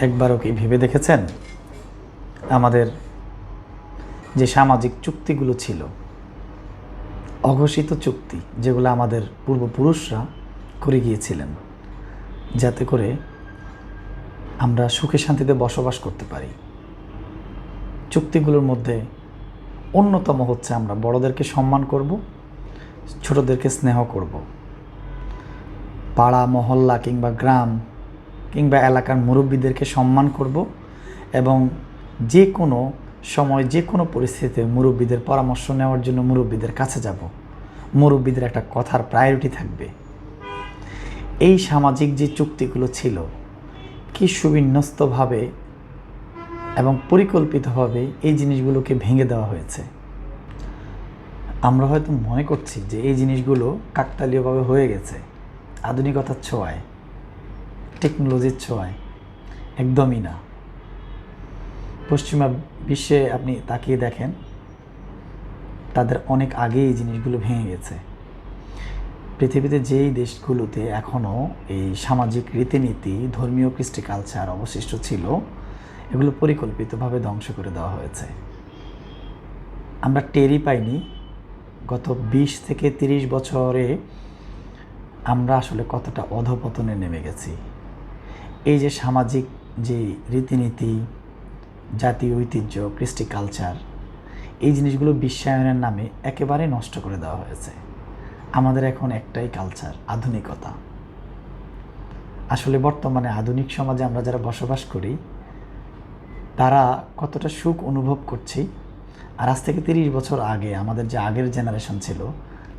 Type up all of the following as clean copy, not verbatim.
একবারও কি ভেবে দেখেছেন আমাদের যে সামাজিক চুক্তিগুলো ছিল, অঘোষিত চুক্তি, যেগুলো আমাদের পূর্বপুরুষরা করে গিয়েছিলেন যাতে করে আমরা সুখে শান্তিতে বসবাস করতে পারি। চুক্তিগুলোর মধ্যে অন্যতম হচ্ছে আমরা বড়দেরকে সম্মান করব, ছোটদেরকে স্নেহ করব, পাড়া মহল্লা কিংবা গ্রাম কিংবা এলাকার মুরব্বীদেরকে সম্মান করব এবং যে কোনো সময় যে কোনো পরিস্থিতিতে মুরব্বীদের পরামর্শ নেওয়ার জন্য মুরব্বীদের কাছে যাব। মুরব্বীদের একটা কথার প্রায়োরিটি থাকবে। এই সামাজিক যে চুক্তিগুলো ছিল, কি সুবিন্যস্তভাবে এবং পরিকল্পিতভাবে এই জিনিসগুলোকে ভেঙে দেওয়া হয়েছে। আমরা হয়তো মনে করছি যে এই জিনিসগুলো কাকতালীয়ভাবে হয়ে গেছে, আধুনিকতার ছোঁয়ায়, টেকনোলজির ছোঁয়ায়। একদমই না। পশ্চিমা বিশ্বে আপনি তাকিয়ে দেখেন, তাদের অনেক আগে এই জিনিসগুলো ভেঙে গেছে। পৃথিবীতে যেই দেশগুলোতে এখনও এই সামাজিক রীতিনীতি, ধর্মীয় কৃষ্টি কালচার অবশিষ্ট ছিল, এগুলো পরিকল্পিতভাবে ধ্বংস করে দেওয়া হয়েছে। আমরা টেরই পাইনি গত 20 থেকে 30 বছরে আমরা আসলে কতটা অধঃপতনে নেমে গেছি। এই যে সামাজিক যে রীতিনীতি, জাতীয় ঐতিহ্য, কৃষ্টি কালচার, এই জিনিসগুলো বিশ্বায়নের নামে একেবারে নষ্ট করে দেওয়া হয়েছে। আমাদের এখন একটাই কালচার, আধুনিকতা। আসলে বর্তমানে আধুনিক সমাজে আমরা যারা বসবাস করি তারা কতটা সুখ অনুভব করছি, আর আজ থেকে 30 বছর আগে আমাদের যে আগের জেনারেশন ছিল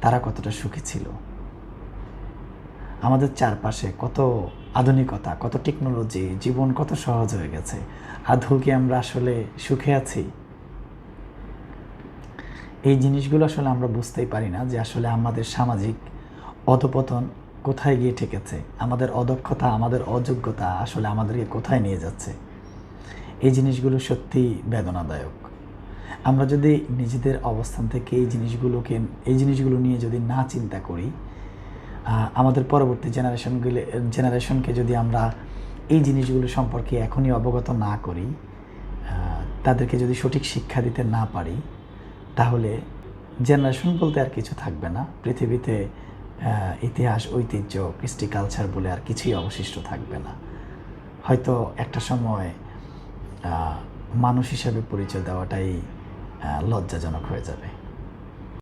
তারা কতটা সুখী ছিল। আমাদের চারপাশে কত আধুনিকতা, কত টেকনোলজি, জীবন কত সহজ হয়ে গেছে। আদৌ কি আমরা আসলে সুখে আছি? এই জিনিসগুলো আসলে আমরা বুঝতেই পারি না যে আসলে আমাদের সামাজিক অধঃপতন কোথায় গিয়ে ঠেকেছে, আমাদের অদক্ষতা, আমাদের অযোগ্যতা আসলে আমাদেরকে কোথায় নিয়ে যাচ্ছে। এই জিনিসগুলো সত্যিই বেদনাদায়ক। আমরা যদি নিজেদের অবস্থান থেকে এই জিনিসগুলো নিয়ে যদি না চিন্তা করি, আমাদের পরবর্তী জেনারেশনকে যদি আমরা এই জিনিসগুলো সম্পর্কে এখনই অবগত না করি, তাদেরকে যদি সঠিক শিক্ষা দিতে না পারি, তাহলে জেনারেশন বলতে আর কিছু থাকবে না। পৃথিবীতে ইতিহাস, ঐতিহ্য, কৃষ্টি কালচার বলে আর কিছুই অবশিষ্ট থাকবে না। হয়তো একটা সময় মানুষ হিসাবে পরিচয় দেওয়াটাই লজ্জাজনক হয়ে যাবে।